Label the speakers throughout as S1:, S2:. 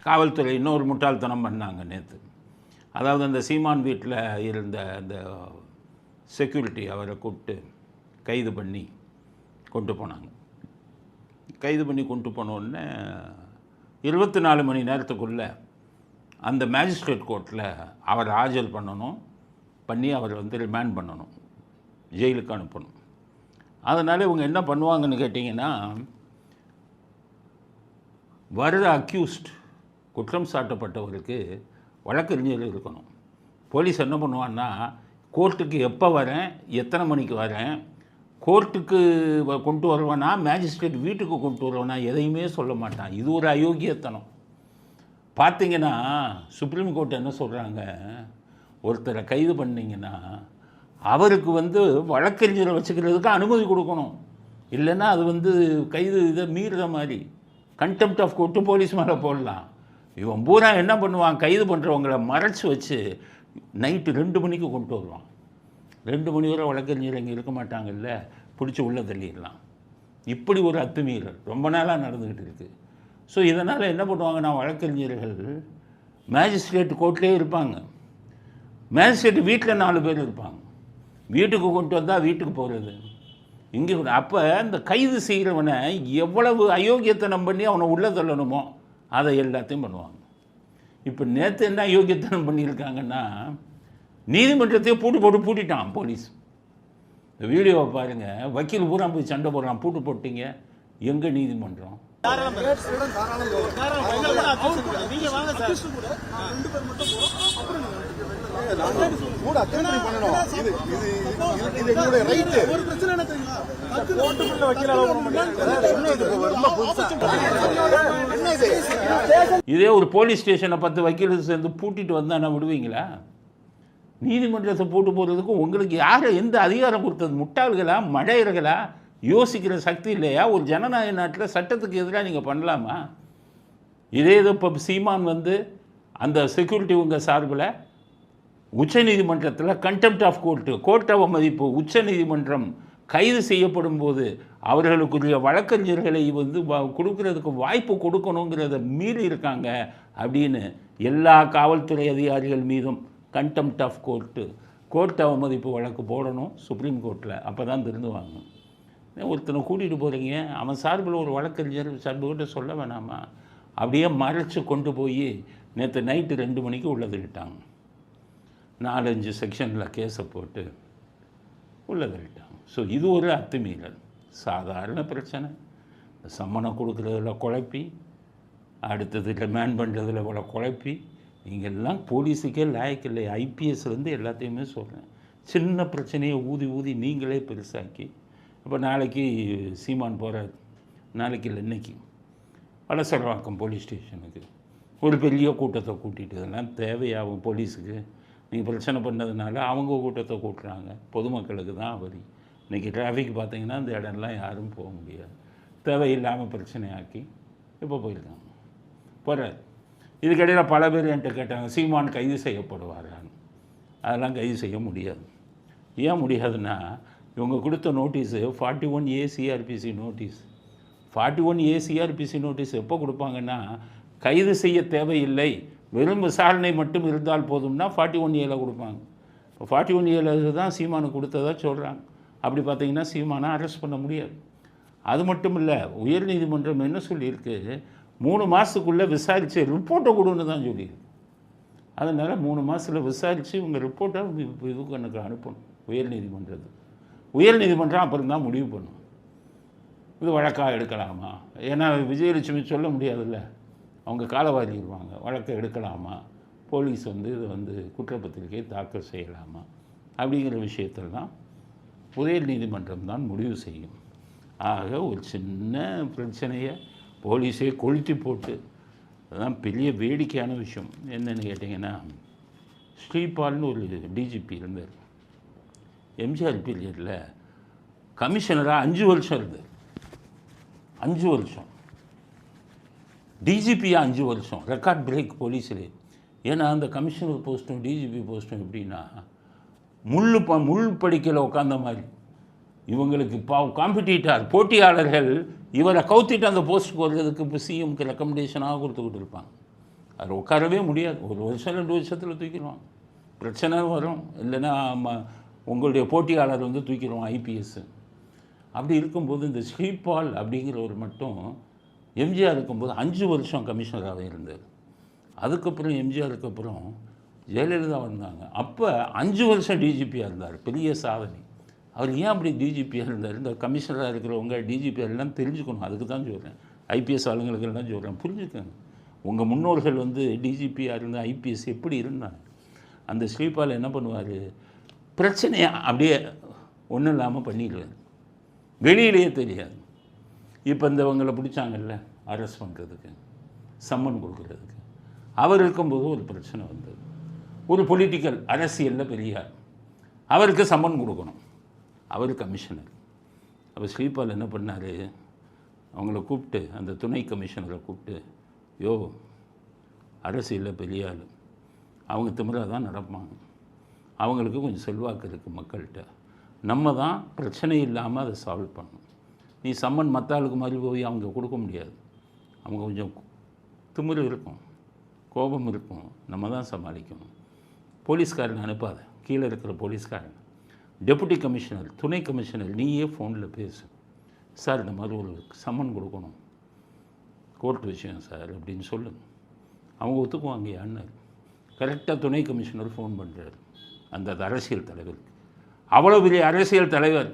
S1: காவல்துறை இன்னொரு முட்டாள்தனம் பண்ணாங்க நேற்று. அதாவது அந்த சீமான் வீட்டில் இருந்த அந்த செக்யூரிட்டி அவரை கூப்பிட்டு கைது பண்ணி கொண்டு போனாங்க. கைது பண்ணி கொண்டு போனோடனே 24 மணி நேரத்துக்குள்ளே அந்த மேஜிஸ்ட்ரேட் கோர்ட்டில் அவர் ஆஜர் பண்ணி அவர் ரிமாண்ட் பண்ணணும், ஜெயிலுக்கு அனுப்பணும். அதனால் இவங்க என்ன பண்ணுவாங்கன்னு கேட்டிங்கன்னா, வர்ற அக்யூஸ்ட் குற்றம் சாட்டப்பட்டவருக்கு வழக்கறிஞர் இருக்கணும். போலீஸ் என்ன பண்ணுவான்னா, கோர்ட்டுக்கு எப்போ வரேன், எத்தனை மணிக்கு வரேன், கோர்ட்டுக்கு கொண்டு வருவானா, மேஜிஸ்ட்ரேட் வீட்டுக்கு கொண்டு வருவானா, எதையுமே சொல்ல மாட்டான். இது ஒரு அயோக்கியத்தனம். பார்த்தீங்கன்னா சுப்ரீம் கோர்ட் என்ன சொல்கிறாங்க, ஒருத்தரை கைது பண்ணிங்கன்னா அவருக்கு வழக்கறிஞரை வச்சுக்கிறதுக்கு அனுமதி கொடுக்கணும். இல்லைன்னா அது கைது இதை மீறுற மாதிரி கண்டெம்ட் ஆஃப் கோர்ட்டு போலீஸ் மேலே போடலாம். இவன் பூரா என்ன பண்ணுவான், கைது பண்ணுறவங்களை மறைச்சி வச்சு நைட்டு 2 மணிக்கு கொண்டு வருவான். 2 மணி வரை வழக்கறிஞர் இங்கே இருக்க மாட்டாங்கல்ல, பிடிச்சி உள்ளே தள்ளிடலாம். இப்படி ஒரு அத்துமீறல் ரொம்ப நாளாக நடந்துக்கிட்டு இருக்குது. ஸோ இதனால் என்ன பண்ணுவாங்கன்னா, வழக்கறிஞர்கள் மேஜிஸ்ட்ரேட் கோர்ட்லேயே இருப்பாங்க, மேஜிஸ்ட்ரேட் வீட்டில் 4 பேர் இருப்பாங்க. வீட்டுக்கு கொண்டு வந்தால் வீட்டுக்கு போகிறது இங்கே. அப்போ இந்த கைது செய்கிறவனை எவ்வளவு அயோக்கியத்தனம் பண்ணி அவனை உள்ளே தள்ளணுமோ அதை எல்லாத்தையும் பண்ணுவாங்க. இப்போ நேற்று என்ன அயோக்கியத்தனம் பண்ணியிருக்காங்கன்னா, நீதிமன்றத்தையே பூட்டிட்டான் போலீஸ். இந்த வீடியோவை பாருங்கள், வக்கீல் பூரா போய் சண்டை போடுறான், பூட்டு போட்டிங்க, எங்கே நீதிமன்றம்? இதே ஒரு போலீஸ் ஸ்டேஷனை 10 வக்கீல் சேர்ந்து பூட்டிட்டு வந்தானா விடுவீங்களா? நீதிமன்றத்தை பூட்டு போகிறதுக்கு உங்களுக்கு யார் எந்த அதிகாரம் கொடுத்தது? முட்டாள்களா, மடையர்களா? யோசிக்கிற சக்தி இல்லையா? ஒரு ஜனநாயக நாட்டில் சட்டத்துக்கு எதிராக நீங்கள் பண்ணலாமா? இதே இப்போ சீமான் அந்த செக்யூரிட்டி உங்கள் சார்பில் உச்ச நீதிமன்றத்தில் கண்டெம்ட் ஆஃப் கோர்ட் அவமதிப்பு, உச்ச நீதிமன்றம் கைது செய்யப்படும் போது அவர்களுக்குரிய வழக்கறிஞர்களை கொடுக்கறதுக்கு வாய்ப்பு கொடுக்கணுங்கிறத மீறி இருக்காங்க அப்படின்னு எல்லா காவல்துறை அதிகாரிகள் மீதும் கண்டெம்ட் ஆஃப் கோர்ட் அவமதிப்பு வழக்கு போடணும் சுப்ரீம் கோர்ட்டில். அப்போ தான் திருந்துவாங்க. ஒருத்தனை கூட்டிகிட்டு போகிறீங்க, அவன் சார்பில் ஒரு வழக்கறிஞர் சார்புகிட்ட சொல்ல வேணாமா? அப்படியே மறைச்சி கொண்டு போய் நேற்று நைட்டு 2 மணிக்கு உள்ள தள்ளிட்டாங்க. 4-5 செக்ஷனில் கேஸை போட்டு உள்ள தள்ளிட்டாங்க. ஸோ இது ஒரு அத்துமீறல், சாதாரண பிரச்சனை. சம்மணம் கொடுக்குறதுல குழப்பி, அடுத்தது ரிமாண்ட் பண்ணுறதுல குழப்பி, நீங்கள்லாம் போலீஸுக்கே லாயக்கு இல்லை. ஐபிஎஸ்லேருந்து எல்லாத்தையுமே சொல்கிறேன். சின்ன பிரச்சனையை ஊதி நீங்களே பெருசாக்கி, இப்போ நாளைக்கு சீமான் போகிறார், நாளைக்கு இல்லை இன்னைக்கு வலசரவாக்கம் போலீஸ் ஸ்டேஷனுக்கு ஒரு பெரிய கூட்டத்தை கூட்டிகிட்டு, இதெல்லாம் தேவையாகும் போலீஸுக்கு? நீங்கள் பிரச்சனை பண்ணதுனால அவங்க கூட்டத்தை கூட்டுறாங்க, பொதுமக்களுக்கு தான் அவரி. இன்றைக்கி டிராஃபிக் பார்த்திங்கன்னா இந்த இடம்லாம் யாரும் போக முடியாது. தேவையில்லாமல் பிரச்சனையாக்கி இப்போ போயிருக்காங்க, போகிறார். இதுக்கிடையில் பல பேர் என்கிட்ட கேட்டாங்க, சீமான் கைது செய்யப்படுவாரான்னு. அதெல்லாம் கைது செய்ய முடியாது. ஏன் முடியாதுன்னா, இவங்க கொடுத்த notice 41A CRPC notice. 41A CRPC notice எப்போ கொடுப்பாங்கன்னா, கைது செய்ய தேவையில்லை, வெறும் விசாரணை மட்டும் இருந்தால் போதும்னா 41A கொடுப்பாங்க. இப்போ 41A தான் சீமானு கொடுத்ததா சொல்கிறாங்க. அப்படி பார்த்தீங்கன்னா சீமானை அரெஸ்ட் பண்ண முடியாது. அது மட்டும் இல்லை, உயர்நீதிமன்றம் என்ன சொல்லியிருக்கு, 3 மாதத்துக்குள்ளே விசாரித்து ரிப்போர்ட்டை கொடுன்னு தான் சொல்லியிருக்கு. அதனால் 3 மாதத்தில் விசாரித்து உங்கள் ரிப்போர்ட்டை இதுக்கு எனக்கு அனுப்பணும் உயர்நீதிமன்றம் அப்புறம் தான் முடிவு பண்ணும் இது வழக்காக எடுக்கலாமா. ஏன்னா விஜயலட்சுமி சொல்ல முடியாதுல்ல, அவங்க காலவாரிடுவாங்க. வழக்கை எடுக்கலாமா, போலீஸ் இது குற்றப்பத்திரிகை தாக்கல் செய்யலாமா அப்படிங்கிற விஷயத்தில் தான் உயர்நீதிமன்றம் தான் முடிவு செய்யும். ஆக ஒரு சின்ன பிரச்சனையை போலீஸே கொளுத்தி போட்டு, அதுதான் பெரிய வேடிக்கையான விஷயம். என்னென்னு கேட்டிங்கன்னா, ஸ்ரீபால்னு ஒரு டிஜிபி இருந்தார். எம்ஜிஆர் பீரியடில் கமிஷனராக 5 வருஷம் இருந்தார். 5 வருஷம் டிஜிபியாக 5 வருஷம் ரெக்கார்ட் பிரேக் போலீஸில். ஏன்னா அந்த கமிஷனர் போஸ்ட்டும் டிஜிபி போஸ்ட்டும் எப்படின்னா, முள் படிக்கல உட்காந்த மாதிரி. இவங்களுக்கு காம்படிட்டார் போட்டியாளர்கள் இவரை கவுத்திட்டு அந்த போஸ்ட்டுக்கு வர்றதுக்கு இப்போ சிஎம்க்கு ரெக்கமெண்டேஷனாக கொடுத்துக்கிட்டு இருப்பாங்க. அதில் உட்காரவே முடியாது. 1 வருஷம் 2 வருஷத்தில் தூக்கிடுவான். பிரச்சனை வரும். இல்லைன்னா உங்களுடைய போட்டியாளர் வந்து தூக்கிடுவான் ஐபிஎஸ். அப்படி இருக்கும்போது இந்த ஸ்ரீபால் அப்படிங்கிறவர் மட்டும் எம்ஜிஆர் இருக்கும்போது 5 வருஷம் கமிஷனராகவே இருந்தார். அதுக்கப்புறம் எம்ஜிஆருக்கு அப்புறம் ஜெயலலிதா வந்தாங்க. அப்போ 5 வருஷம் டிஜிபியாக இருந்தார். பெரிய சாதனை. அவர் ஏன் அப்படி டிஜிபியாக இருந்தார்? இந்த கமிஷனராக இருக்கிறவங்க டிஜிபியாக எல்லாம் தெரிஞ்சுக்கணும். அதுக்கு தான் சொல்கிறேன். ஐபிஎஸ் ஆளுங்களுக்கு எல்லாம் சொல்கிறேன், புரிஞ்சுக்கோங்க. உங்கள் முன்னோர்கள் வந்து டிஜிபியாக இருந்து ஐபிஎஸ் எப்படி இருந்தாங்க. அந்த ஸ்ரீபால் என்ன பண்ணுவார், பிரச்சனையை அப்படியே ஒன்றும் இல்லாமல் பண்ணிடுவார். வெளியிலேயே தெரியாது. இப்போ இந்தவங்களை பிடிச்சாங்கல்ல அரெஸ்ட் பண்ணுறதுக்கு, சம்மன் கொடுக்குறதுக்கு, அவர் இருக்கும்போது ஒரு பிரச்சனை வந்தது. ஒரு பொலிட்டிக்கல் அரசியலில் பெரியார், அவருக்கு சம்மன் கொடுக்கணும், அவர் கமிஷனர். அப்போ ஸ்ரீபால் என்ன பண்ணார், அவங்கள கூப்பிட்டு, அந்த துணை கமிஷனரை கூப்பிட்டு, யோ அரசியலில் பெரியார், அவங்க திமிராக தான் நடப்பாங்க, அவங்களுக்கு கொஞ்சம் செல்வாக்கு இருக்குது மக்கள்கிட்ட, நம்ம தான் பிரச்சனை இல்லாமல் அதை சால்வ் பண்ணணும். நீ சம்மன் மற்ற ஆளுக்கு மாதிரி போய் அவங்க கொடுக்க முடியாது. அவங்க கொஞ்சம் திமிரு இருக்கும், கோபம் இருக்கும், நம்ம தான் சமாளிக்கணும். போலீஸ்காரன் அனுப்பாத, கீழே இருக்கிற போலீஸ்காரன், டெபுட்டி கமிஷனர், துணை கமிஷனர், நீயே ஃபோனில் பேசு, சார் இந்த மாதிரி ஒரு சம்மன் கொடுக்கணும், கோர்ட் விஷயம் சார் அப்படின்னு சொல்லுங்க, அவங்க ஒத்துக்குவாங்க யான்னு. கரெக்டாக துணை கமிஷனர் ஃபோன் பண்ணுறாரு அந்த அரசியல் தலைவருக்கு. அவ்வளோ பெரிய அரசியல் தலைவர்,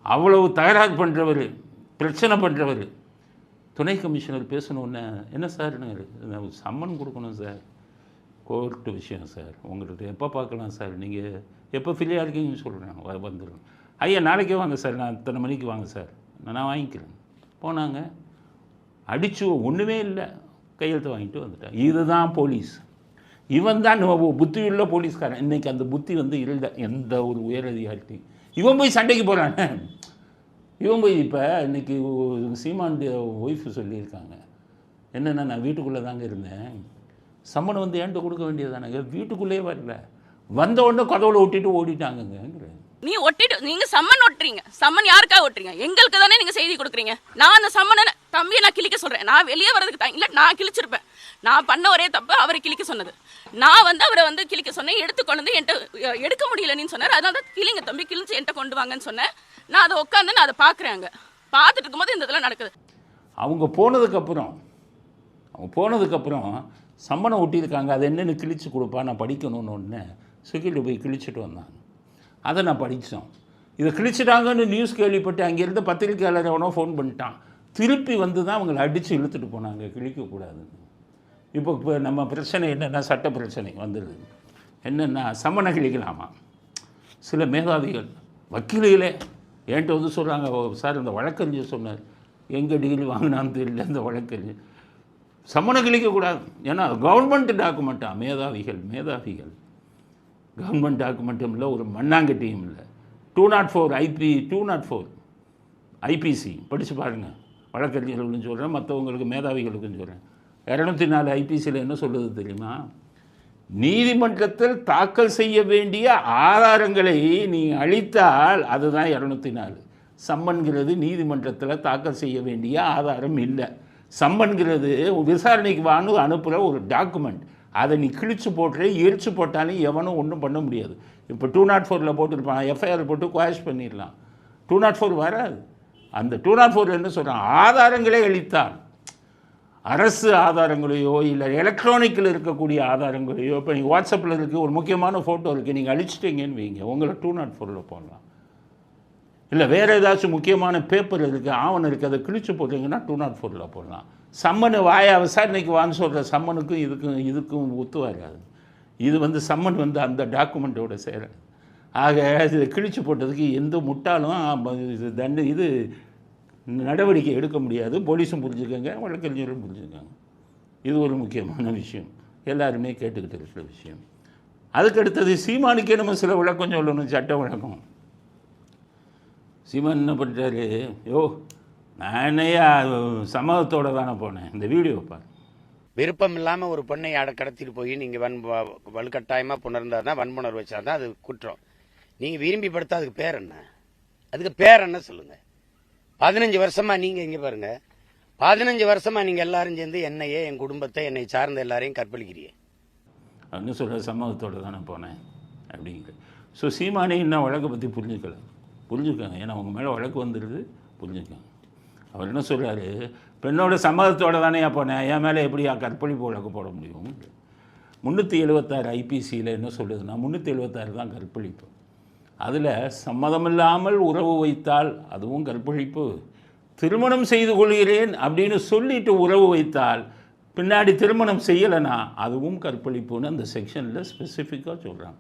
S1: அவ்வளவு தகராறு பண்ணுறவர், பிரச்சனை பண்ணுறவர், துணை கமிஷனர் பேசணுன்னே, என்ன சார் சம்மன் கொடுக்கணும் சார், கோர்ட்டு விஷயம் சார், உங்கள்கிட்ட எப்போ பார்க்கலாம் சார், நீங்கள் எப்போ ஃப்ரீயாக இருக்கீங்கன்னு சொல்கிறேன், வந்துடும். ஐயா நாளைக்கே வாங்க சார், நான் இத்தனை மணிக்கு வாங்க சார், நான் வாங்கிக்கிறேன். போனாங்க, அடிச்சு ஒன்றுமே இல்லை, கையெழுத்து வாங்கிட்டு வந்துட்டேன். இதுதான் போலீஸ். இவன் தான் புத்தியுள்ள போலீஸ்காரன். இன்றைக்கி அந்த புத்தி வந்து இல்லை எந்த ஒரு உயரதிகாரிட்டையும். இவன் போய் சண்டைக்கு போகிறான். இவன் போய் இப்போ இன்றைக்கி சீமானுடைய ஒய்ஃபு சொல்லியிருக்காங்க, என்னென்னா நான் வீட்டுக்குள்ளே தாங்க இருந்தேன், சம்மனை வந்து ஏன்ட்டு கொடுக்க வேண்டியதானாங்க, வீட்டுக்குள்ளேயே வரல, வந்த உடனே கதவுல ஒட்டிட்டு ஓடிட்டாங்கங்கிற.
S2: நீ ஒட்டிட்டு நீங்க சம்மன் ஒட்டுறீங்க, சம்மன் யாருக்காக ஒட்டுறீங்க, எங்களுக்கு தானே நீங்க செய்தி கொடுக்குறீங்க. நான் அந்த சம்மனை தம்பியை நான் கிழிக்க சொல்றேன், நான் வெளியே வரதுக்கு தான் இல்லை, நான் கிழிச்சிருப்பேன். நான் பண்ண ஒரே தப்பு அவரை கிழிக்க சொன்னது. நான் வந்து அவரை வந்து கிழிக்க சொன்னேன், எடுத்துக்கொண்டு வந்து என்கிட்ட எடுக்க முடியலன்னு சொன்னார். அதனால தான் கிளிங்க தம்பி கிழிச்சு என்கிட்ட கொண்டு வாங்கன்னு சொன்னேன். நான் அதை உட்காந்து நான் அதை பார்க்குறேன். அங்கே பார்த்துட்டு இருக்கும்போது இந்த இதெல்லாம் நடக்குது.
S1: அவங்க போனதுக்கப்புறம் சம்மனை ஒட்டியிருக்காங்க, அது என்னென்னு கிழிச்சு கொடுப்பா, நான் படிக்கணும்னு ஒன்று சுக்கிட்டு போய் கிழிச்சிட்டு வந்தாங்க. அதை நான் படித்தோம். இதை கிழிச்சிட்டாங்கன்னு நியூஸ் கேள்விப்பட்டு அங்கேருந்து பத்திரிக்கையாளர் எவனோ ஃபோன் பண்ணிட்டான். திருப்பி வந்து தான் அவங்களை அடித்து இழுத்துட்டு போனாங்க, கிழிக்கக்கூடாதுன்னு. இப்போ நம்ம பிரச்சனை என்னென்னா, சட்ட பிரச்சனை வந்துடுது. என்னென்னா சம்மனை கிழிக்கலாமா, சில மேதாவிகள் வக்கீல்களே என்கிட்ட வந்து சொல்கிறாங்க, சார் இந்த வழக்கறிஞர் சொன்னார், எங்கே டிகிரி வாங்கினான்னு தெரியல, இந்த வழக்கறிஞர் சம்மனை கிழிக்கக்கூடாது, ஏன்னா கவர்மெண்ட் டாக்குமெண்ட்டா, மேதாவிகள் கவர்மெண்ட் டாக்குமெண்ட்டும் இல்லை, ஒரு மண்ணாங்கட்டியும் இல்லை. 204 ஐபிசி படித்து பாருங்கள். வழக்கறிஞர்களுக்கும் சொல்கிறேன், மற்றவங்களுக்கு மேதாவிகளுக்கும் சொல்கிறேன். 204 ஐபிசியில் என்ன சொல்லுது தெரியுமா, நீதிமன்றத்தில் தாக்கல் செய்ய வேண்டிய ஆதாரங்களை நீ அளித்தால் அதுதான் 204. சம்மன்கிறது நீதிமன்றத்தில் தாக்கல் செய்ய வேண்டிய ஆதாரம் இல்லை. சம்மன்கிறது விசாரணைக்கு அனுப்புகிற ஒரு டாக்குமெண்ட். அதை நீ கிழிச்சு போட்டு எரிச்சு போட்டாலும் எவனும் ஒன்றும் பண்ண முடியாது. இப்போ 204 போட்டுருப்பான், எஃப்ஐஆர் போட்டு குவாஷ் பண்ணிடலாம். 204 வராது. அந்த 204 என்ன சொல்கிறான், ஆதாரங்களே அளித்தால், அரசு ஆதாரங்களையோ இல்லை எலக்ட்ரானிக்கில் இருக்கக்கூடிய ஆதாரங்களையோ, இப்போ நீங்கள் வாட்ஸ்அப்பில் இருக்குது ஒரு முக்கியமான ஃபோட்டோ இருக்குது, நீங்கள் அழிச்சிட்டிங்கன்னு வைங்க, உங்களை 204 போடலாம். இல்லை வேறு ஏதாச்சும் முக்கியமான பேப்பர் இருக்குது, ஆவணம் இருக்குது, அதை கிழிச்சு போட்டிங்கன்னா 204 போடலாம். சம்மனு வாயா விசாரணைக்கு வான்னு சொல்கிற சம்மனுக்கும் இதுக்கும் ஒத்து வராது. இது வந்து சம்மன் வந்து அந்த டாக்குமெண்ட்டோட சேர. ஆக இதை கிழிச்சு போட்டதுக்கு எந்த முட்டாலும் இது நடவடிக்கை எடுக்க முடியாது. போலீஸும் புரிஞ்சுக்கோங்க, வழக்கறிஞரும் புரிஞ்சுக்கோங்க. இது ஒரு முக்கியமான விஷயம், எல்லாருமே கேட்டுக்கிட்டு இருக்கிற விஷயம். அதுக்கடுத்தது சீமானுக்கே நம்ம சில விளக்கம் சொல்லணும், சட்ட விளக்கம். சீமான் என்ன பண்ணுறாரு, நானையா சமூகத்தோடு தானே போனேன், இந்த வீடியோ பாரு.
S3: விருப்பம் இல்லாமல் ஒரு பொண்ணை கடத்திட்டு போய் நீங்கள் வலுக்கட்டாயமாக புணர்ந்தாருன்னா, வன்புணர்வு வச்சாதான் அது குற்றம். நீங்கள் விரும்பி படுத்தா அதுக்கு பேர் என்ன? அதுக்கு பேர் என்ன சொல்லுங்கள். 15 வருஷமா நீங்கள் இங்கே பாருங்கள், 15 வருஷமா நீங்க எல்லாரும் சேர்ந்து என்னையே, என் குடும்பத்தை, என்னை சார்ந்த எல்லாரையும் கற்பழிக்கிறீங்க.
S1: அப்படின்னு சொல்கிற சம்மதத்தோடு தானே போனேன் அப்படிங்கிற. ஸோ சீமானே இன்னும் வழக்கை பற்றி புரிஞ்சுக்காங்க. ஏன்னா அவங்க மேலே வழக்கு வந்துடுது, புரிஞ்சுக்காங்க. அவர் என்ன சொல்கிறாரு, பெண்ணோட சம்மதத்தோடு தானே போனேன், என் மேலே எப்படியா கற்பழிப்பு வழக்கு போட முடியும்? 376 ஐபிசியில் என்ன சொல்லுதுன்னா 376 தான் கற்பழிப்பு. அதில் சம்மதமில்லாமல் உறவு வைத்தால் அதுவும் கற்பழிப்பு, திருமணம் செய்து கொள்கிறேன் அப்படின்னு சொல்லிட்டு உறவு வைத்தால் பின்னாடி திருமணம் செய்யலைன்னா அதுவும் கற்பழிப்புன்னு அந்த செக்ஷனில் ஸ்பெசிஃபிக்காக சொல்கிறாங்க.